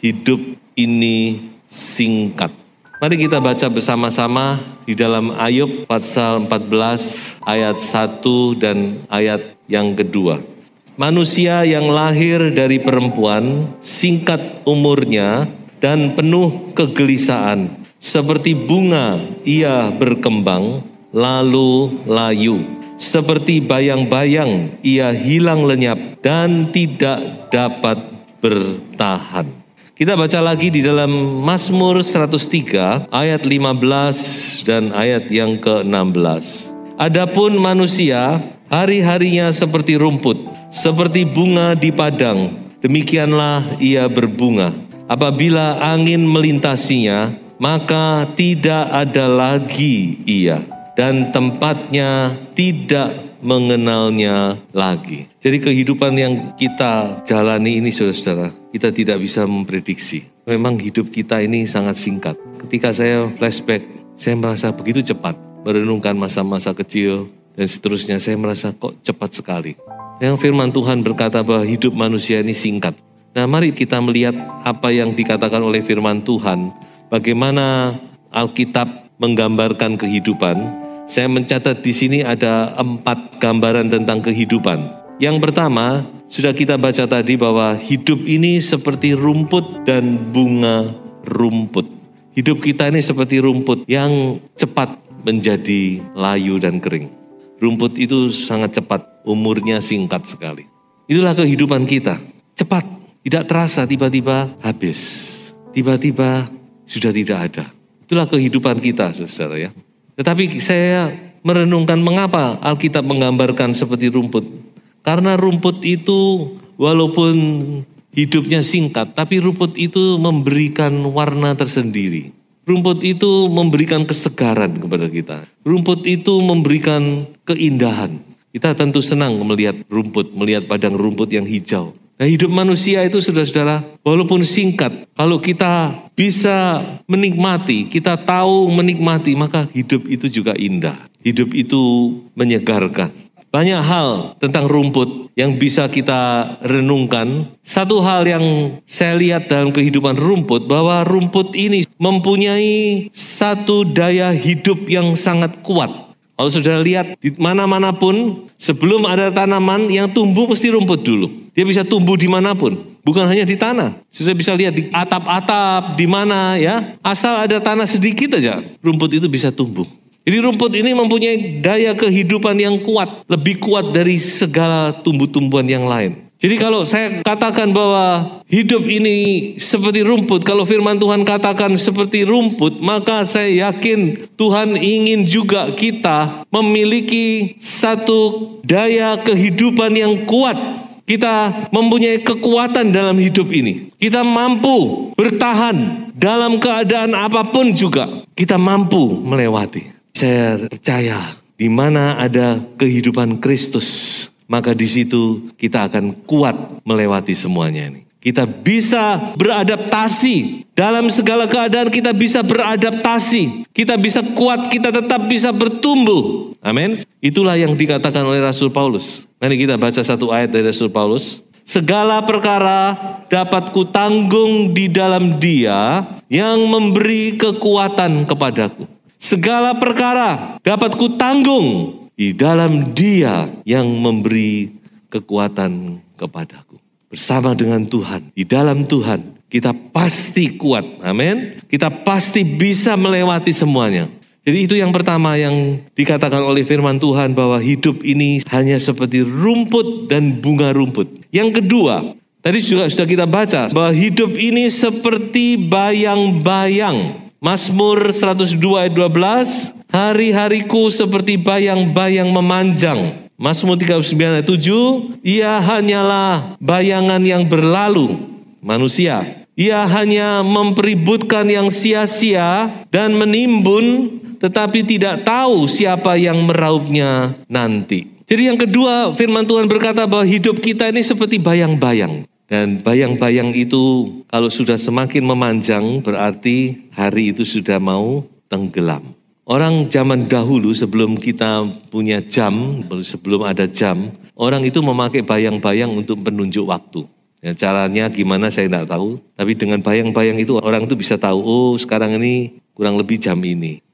Hidup ini singkat. Mari kita baca bersama-sama di dalam Ayub pasal 14 ayat 1 dan ayat yang kedua. Manusia yang lahir dari perempuan singkat umurnya dan penuh kegelisahan. Seperti bunga ia berkembang lalu layu. Seperti bayang-bayang ia hilang lenyap dan tidak dapat bertahan. Kita baca lagi di dalam Mazmur 103 ayat 15 dan ayat yang ke-16. Adapun manusia hari-harinya seperti rumput, seperti bunga di padang, demikianlah ia berbunga. Apabila angin melintasinya, maka tidak ada lagi ia, dan tempatnya tidak mengenalnya lagi. Jadi kehidupan yang kita jalani ini saudara-saudara, kita tidak bisa memprediksi. Memang hidup kita ini sangat singkat. Ketika saya flashback, saya merasa begitu cepat. Merenungkan masa-masa kecil dan seterusnya, saya merasa kok cepat sekali. Yang firman Tuhan berkata bahwa hidup manusia ini singkat. Nah, mari kita melihat apa yang dikatakan oleh firman Tuhan. Bagaimana Alkitab menggambarkan kehidupan. Saya mencatat di sini ada 4 gambaran tentang kehidupan. Yang pertama, sudah kita baca tadi bahwa hidup ini seperti rumput dan bunga rumput. Hidup kita ini seperti rumput yang cepat menjadi layu dan kering. Rumput itu sangat cepat, umurnya singkat sekali. Itulah kehidupan kita. Cepat, tidak terasa, tiba-tiba habis. Tiba-tiba sudah tidak ada. Itulah kehidupan kita, saudara ya. Tetapi saya merenungkan mengapa Alkitab menggambarkan seperti rumput. Karena rumput itu walaupun hidupnya singkat, tapi rumput itu memberikan warna tersendiri. Rumput itu memberikan kesegaran kepada kita. Rumput itu memberikan keindahan. Kita tentu senang melihat rumput, melihat padang rumput yang hijau. Nah, hidup manusia itu saudara-saudara, walaupun singkat, kalau kita bisa menikmati, kita tahu menikmati, maka hidup itu juga indah. Hidup itu menyegarkan. Banyak hal tentang rumput yang bisa kita renungkan. Satu hal yang saya lihat dalam kehidupan rumput, bahwa rumput ini mempunyai satu daya hidup yang sangat kuat. Kalau sudah lihat di mana-mana pun, sebelum ada tanaman yang tumbuh pasti rumput dulu. Dia bisa tumbuh dimanapun, bukan hanya di tanah. Sudah bisa lihat di atap-atap, di mana ya. Asal ada tanah sedikit aja, rumput itu bisa tumbuh. Jadi rumput ini mempunyai daya kehidupan yang kuat, lebih kuat dari segala tumbuh-tumbuhan yang lain. Jadi kalau saya katakan bahwa hidup ini seperti rumput, kalau firman Tuhan katakan seperti rumput, maka saya yakin Tuhan ingin juga kita memiliki satu daya kehidupan yang kuat. Kita mempunyai kekuatan dalam hidup ini. Kita mampu bertahan dalam keadaan apapun juga. Kita mampu melewati. Saya percaya di mana ada kehidupan Kristus, maka di situ kita akan kuat melewati semuanya ini. Kita bisa beradaptasi. Dalam segala keadaan kita bisa beradaptasi. Kita bisa kuat, kita tetap bisa bertumbuh. Amin. Itulah yang dikatakan oleh Rasul Paulus. Mari kita baca satu ayat dari Rasul Paulus. Segala perkara dapat kutanggung di dalam Dia yang memberi kekuatan kepadaku. Segala perkara dapat kutanggung di dalam Dia yang memberi kekuatan kepadaku. Bersama dengan Tuhan, di dalam Tuhan, kita pasti kuat. Amin. Kita pasti bisa melewati semuanya. Jadi itu yang pertama yang dikatakan oleh firman Tuhan, bahwa hidup ini hanya seperti rumput dan bunga rumput. Yang kedua, tadi juga sudah kita baca, bahwa hidup ini seperti bayang-bayang. Mazmur 102 ayat 12, hari-hariku seperti bayang-bayang memanjang. Mazmur 39 ayat 7, ia hanyalah bayangan yang berlalu, manusia. Ia hanya mempeributkan yang sia-sia dan menimbun, tetapi tidak tahu siapa yang meraupnya nanti. Jadi yang kedua, firman Tuhan berkata bahwa hidup kita ini seperti bayang-bayang. Dan bayang-bayang itu kalau sudah semakin memanjang, berarti hari itu sudah mau tenggelam. Orang zaman dahulu sebelum kita punya jam, sebelum ada jam, orang itu memakai bayang-bayang untuk penunjuk waktu. Ya, caranya gimana saya tidak tahu, tapi dengan bayang-bayang itu orang itu bisa tahu, oh sekarang ini kurang lebih jam ini.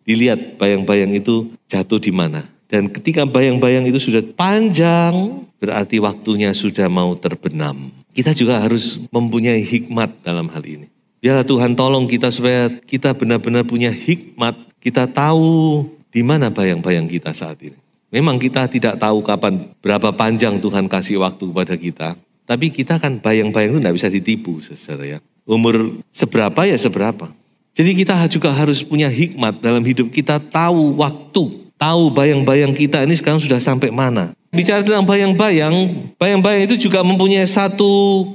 Dilihat bayang-bayang itu jatuh di mana. Dan ketika bayang-bayang itu sudah panjang, berarti waktunya sudah mau terbenam. Kita juga harus mempunyai hikmat dalam hal ini. Biarlah Tuhan tolong kita supaya kita benar-benar punya hikmat. Kita tahu di mana bayang-bayang kita saat ini. Memang kita tidak tahu kapan, berapa panjang Tuhan kasih waktu kepada kita. Tapi kita kan bayang-bayang itu tidak bisa ditipu, saudara ya. Umur seberapa ya seberapa. Jadi kita juga harus punya hikmat dalam hidup kita, tahu waktu. Tahu bayang-bayang kita ini sekarang sudah sampai mana. Bicara tentang bayang-bayang, bayang-bayang itu juga mempunyai satu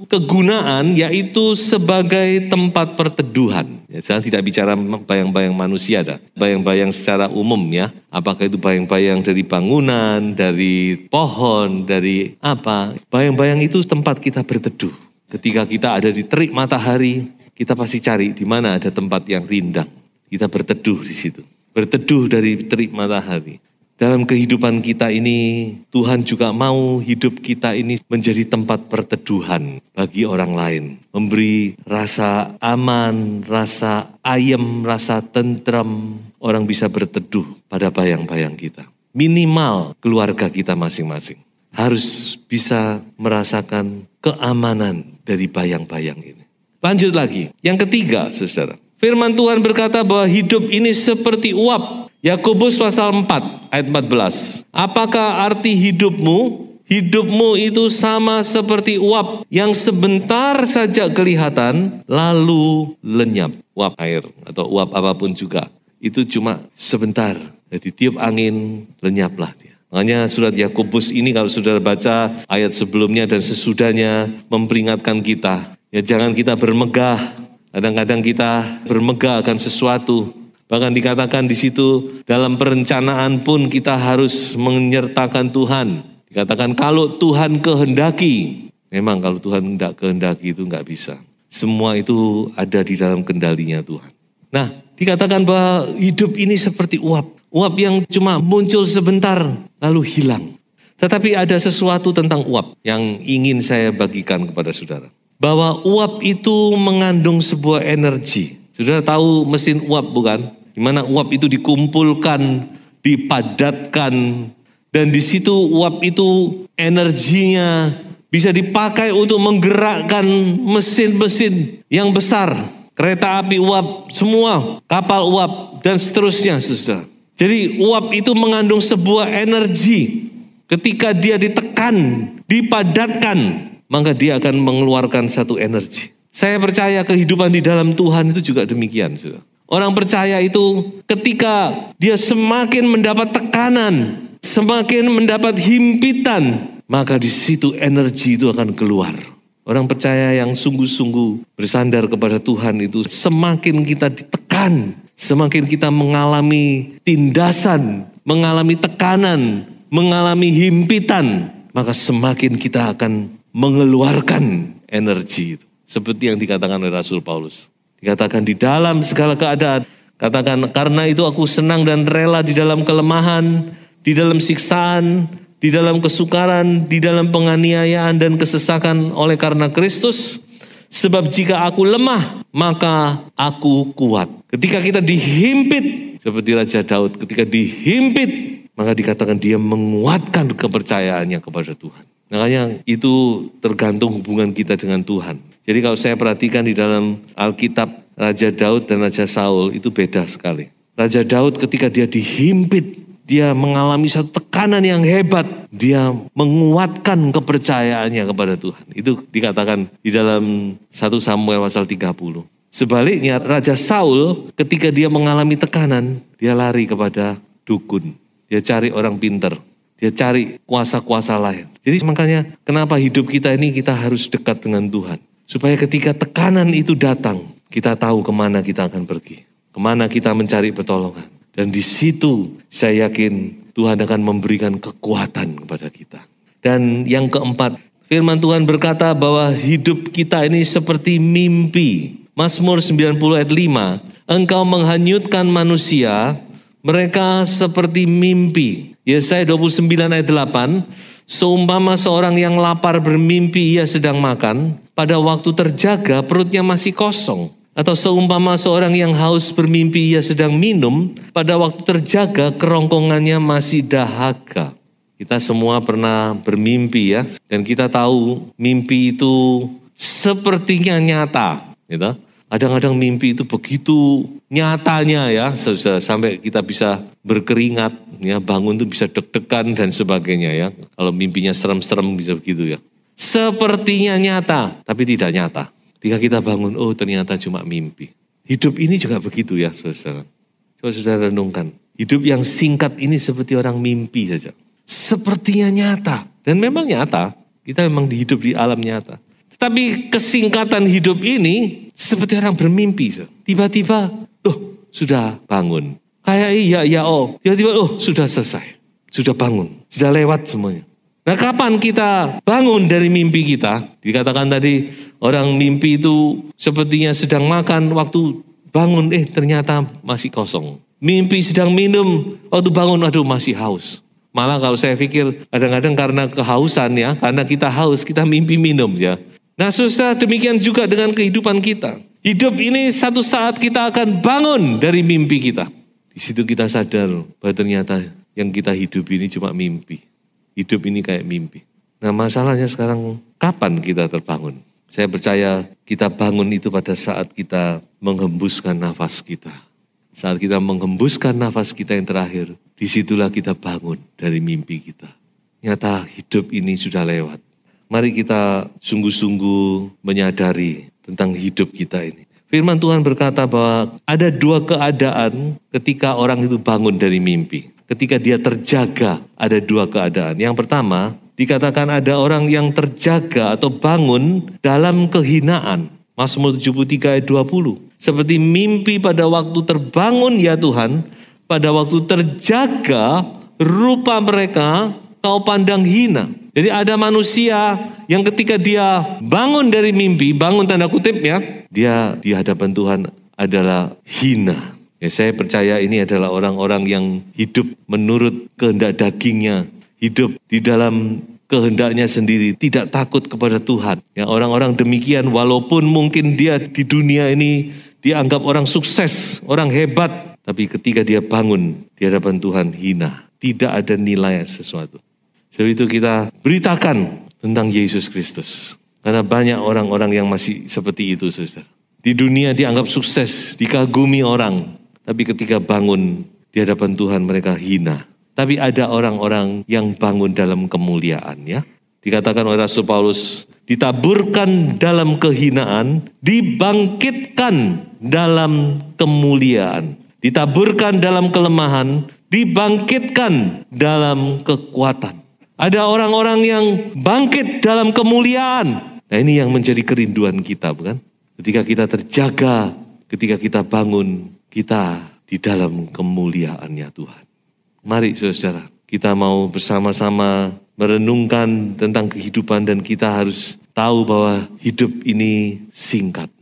kegunaan, yaitu sebagai tempat perteduhan. Ya, saya tidak bicara bayang-bayang manusia, bayang-bayang secara umum ya. Apakah itu bayang-bayang dari bangunan, dari pohon, dari apa. Bayang-bayang itu tempat kita berteduh. Ketika kita ada di terik matahari, kita pasti cari di mana ada tempat yang rindang. Kita berteduh di situ. Berteduh dari terik matahari. Dalam kehidupan kita ini, Tuhan juga mau hidup kita ini menjadi tempat perteduhan bagi orang lain. Memberi rasa aman, rasa ayem, rasa tentram. Orang bisa berteduh pada bayang-bayang kita. Minimal keluarga kita masing-masing harus bisa merasakan keamanan dari bayang-bayang ini. Lanjut lagi, yang ketiga saudara. Firman Tuhan berkata bahwa hidup ini seperti uap. Yakobus pasal 4 ayat 14. Apakah arti hidupmu? Hidupmu itu sama seperti uap yang sebentar saja kelihatan lalu lenyap. Uap air atau uap apapun juga. Itu cuma sebentar. Jadi tiup angin lenyaplah dia. Makanya surat Yakobus ini kalau saudara baca ayat sebelumnya dan sesudahnya memperingatkan kita. Ya jangan kita bermegah. Kadang-kadang kita bermegah akan sesuatu. Bahkan dikatakan di situ dalam perencanaan pun kita harus menyertakan Tuhan. Dikatakan kalau Tuhan kehendaki. Memang kalau Tuhan tidak kehendaki itu enggak bisa. Semua itu ada di dalam kendalinya Tuhan. Nah dikatakan bahwa hidup ini seperti uap. Uap yang cuma muncul sebentar lalu hilang. Tetapi ada sesuatu tentang uap yang ingin saya bagikan kepada saudara. Bahwa uap itu mengandung sebuah energi. Saudara tahu mesin uap bukan? Di mana uap itu dikumpulkan, dipadatkan, dan di situ uap itu energinya bisa dipakai untuk menggerakkan mesin-mesin yang besar, kereta api uap, semua kapal uap dan seterusnya, saudara. Jadi uap itu mengandung sebuah energi. Ketika dia ditekan, dipadatkan, maka dia akan mengeluarkan satu energi. Saya percaya kehidupan di dalam Tuhan itu juga demikian. Orang percaya itu ketika dia semakin mendapat tekanan, semakin mendapat himpitan, maka di situ energi itu akan keluar. Orang percaya yang sungguh-sungguh bersandar kepada Tuhan itu semakin kita ditekan, semakin kita mengalami tindasan, mengalami tekanan, mengalami himpitan, maka semakin kita akan mengeluarkan energi itu. Seperti yang dikatakan oleh Rasul Paulus. Dikatakan di dalam segala keadaan. Katakan karena itu aku senang dan rela di dalam kelemahan, di dalam siksaan, di dalam kesukaran, di dalam penganiayaan dan kesesakan oleh karena Kristus. Sebab jika aku lemah, maka aku kuat. Ketika kita dihimpit, seperti Raja Daud, ketika dihimpit, maka dikatakan dia menguatkan kepercayaannya kepada Tuhan. Makanya itu tergantung hubungan kita dengan Tuhan. Jadi kalau saya perhatikan di dalam Alkitab, Raja Daud dan Raja Saul itu beda sekali. Raja Daud ketika dia dihimpit, dia mengalami satu tekanan yang hebat. Dia menguatkan kepercayaannya kepada Tuhan. Itu dikatakan di dalam 1 Samuel pasal 30. Sebaliknya Raja Saul ketika dia mengalami tekanan, dia lari kepada dukun. Dia cari orang pintar. Dia cari kuasa-kuasa lain. Jadi makanya kenapa hidup kita ini kita harus dekat dengan Tuhan. Supaya ketika tekanan itu datang, kita tahu kemana kita akan pergi. Kemana kita mencari pertolongan. Dan di situ saya yakin Tuhan akan memberikan kekuatan kepada kita. Dan yang keempat, firman Tuhan berkata bahwa hidup kita ini seperti mimpi. Mazmur 90 ayat 5, engkau menghanyutkan manusia, mereka seperti mimpi. Yesaya 29 ayat 8, seumpama seorang yang lapar bermimpi ia sedang makan, pada waktu terjaga perutnya masih kosong. Atau seumpama seorang yang haus bermimpi ia sedang minum, pada waktu terjaga kerongkongannya masih dahaga. Kita semua pernah bermimpi ya, dan kita tahu mimpi itu sepertinya nyata. Gitu. Kadang-kadang mimpi itu begitu nyatanya ya, sampai kita bisa berkeringat, ya, bangun itu bisa deg-degan dan sebagainya ya. Kalau mimpinya serem-serem bisa begitu ya. Sepertinya nyata, tapi tidak nyata. Ketika kita bangun, oh ternyata cuma mimpi. Hidup ini juga begitu ya, saudara. Coba saudara renungkan. Hidup yang singkat ini seperti orang mimpi saja. Sepertinya nyata. Dan memang nyata. Kita memang hidup di alam nyata. Tetapi kesingkatan hidup ini seperti orang bermimpi. Tiba-tiba, sudah bangun. Kayak iya, tiba-tiba, sudah selesai. Sudah bangun. Sudah lewat semuanya. Nah, kapan kita bangun dari mimpi kita? Dikatakan tadi, orang mimpi itu sepertinya sedang makan, waktu bangun, ternyata masih kosong. Mimpi sedang minum, waktu bangun, masih haus. Malah kalau saya pikir, kadang-kadang karena kehausan ya, karena kita haus, kita mimpi minum ya. Nah, susah demikian juga dengan kehidupan kita. Hidup ini satu saat kita akan bangun dari mimpi kita. Di situ kita sadar bahwa ternyata yang kita hidup ini cuma mimpi. Hidup ini kayak mimpi. Nah, masalahnya sekarang kapan kita terbangun? Saya percaya kita bangun itu pada saat kita menghembuskan nafas kita. Saat kita menghembuskan nafas kita yang terakhir, disitulah kita bangun dari mimpi kita. Nyata hidup ini sudah lewat. Mari kita sungguh-sungguh menyadari tentang hidup kita ini. Firman Tuhan berkata bahwa ada dua keadaan ketika orang itu bangun dari mimpi. Ketika dia terjaga, ada dua keadaan. Yang pertama, dikatakan ada orang yang terjaga atau bangun dalam kehinaan. Mazmur 73 ayat 20. Seperti mimpi pada waktu terbangun ya Tuhan, pada waktu terjaga rupa mereka kau pandang hina. Jadi ada manusia yang ketika dia bangun dari mimpi, bangun tanda kutip ya, dia di hadapan Tuhan adalah hina. Ya, saya percaya ini adalah orang-orang yang hidup menurut kehendak dagingnya, hidup di dalam kehendaknya sendiri, tidak takut kepada Tuhan. Ya, orang-orang demikian walaupun mungkin dia di dunia ini dianggap orang sukses, orang hebat, tapi ketika dia bangun di hadapan Tuhan hina, tidak ada nilai sesuatu. Sebab itu kita beritakan tentang Yesus Kristus. Karena banyak orang-orang yang masih seperti itu, saudara. Di dunia dianggap sukses, dikagumi orang. Tapi ketika bangun di hadapan Tuhan mereka hina. Tapi ada orang-orang yang bangun dalam kemuliaan ya. Dikatakan oleh Rasul Paulus, ditaburkan dalam kehinaan, dibangkitkan dalam kemuliaan. Ditaburkan dalam kelemahan, dibangkitkan dalam kekuatan. Ada orang-orang yang bangkit dalam kemuliaan. Nah, ini yang menjadi kerinduan kita, bukan? Ketika kita terjaga, ketika kita bangun, kita di dalam kemuliaan-Nya Tuhan. Mari saudara, kita mau bersama-sama merenungkan tentang kehidupan dan kita harus tahu bahwa hidup ini singkat.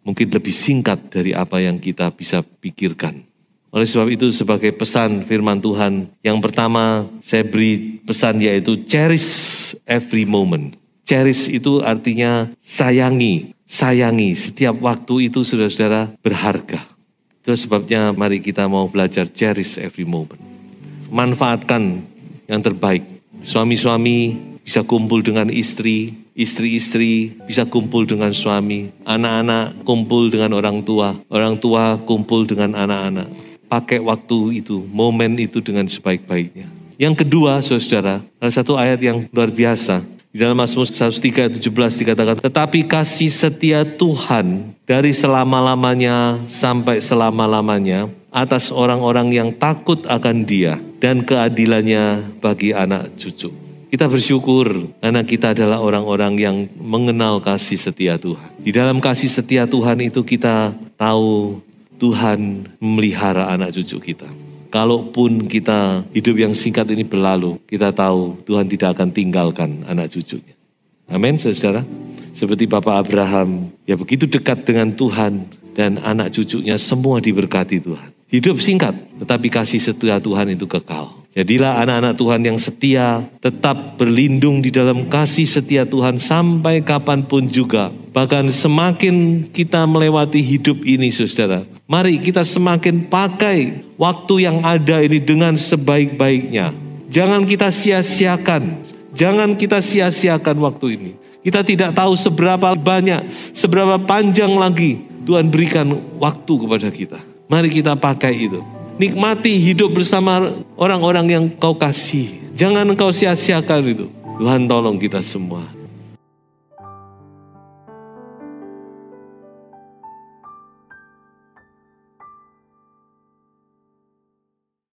Mungkin lebih singkat dari apa yang kita bisa pikirkan. Oleh sebab itu sebagai pesan firman Tuhan, yang pertama saya beri pesan yaitu cherish every moment. Cherish itu artinya sayangi. Sayangi, setiap waktu itu saudara-saudara berharga. Itu sebabnya mari kita mau belajar cherish every moment. Manfaatkan yang terbaik. Suami-suami bisa kumpul dengan istri, istri-istri bisa kumpul dengan suami, anak-anak kumpul dengan orang tua kumpul dengan anak-anak. Pakai waktu itu, momen itu dengan sebaik-baiknya. Yang kedua, saudara, ada satu ayat yang luar biasa. Di dalam Mazmur 103 ayat 17 dikatakan, tetapi kasih setia Tuhan dari selama-lamanya sampai selama-lamanya atas orang-orang yang takut akan Dia dan keadilannya bagi anak cucu. Kita bersyukur karena kita adalah orang-orang yang mengenal kasih setia Tuhan. Di dalam kasih setia Tuhan itu kita tahu Tuhan memelihara anak cucu kita. Kalaupun kita hidup yang singkat ini berlalu, kita tahu Tuhan tidak akan tinggalkan anak cucunya. Amin, saudara. Seperti Bapak Abraham, ya begitu dekat dengan Tuhan dan anak cucunya semua diberkati Tuhan. Hidup singkat, tetapi kasih setia Tuhan itu kekal. Jadilah anak-anak Tuhan yang setia, tetap berlindung di dalam kasih setia Tuhan sampai kapanpun juga. Bahkan semakin kita melewati hidup ini, saudara, mari kita semakin pakai waktu yang ada ini dengan sebaik-baiknya. Jangan kita sia-siakan, jangan kita sia-siakan waktu ini. Kita tidak tahu seberapa banyak, seberapa panjang lagi Tuhan berikan waktu kepada kita. Mari kita pakai itu. Nikmati hidup bersama orang-orang yang kau kasih. Jangan engkau sia-siakan itu. Tuhan tolong kita semua.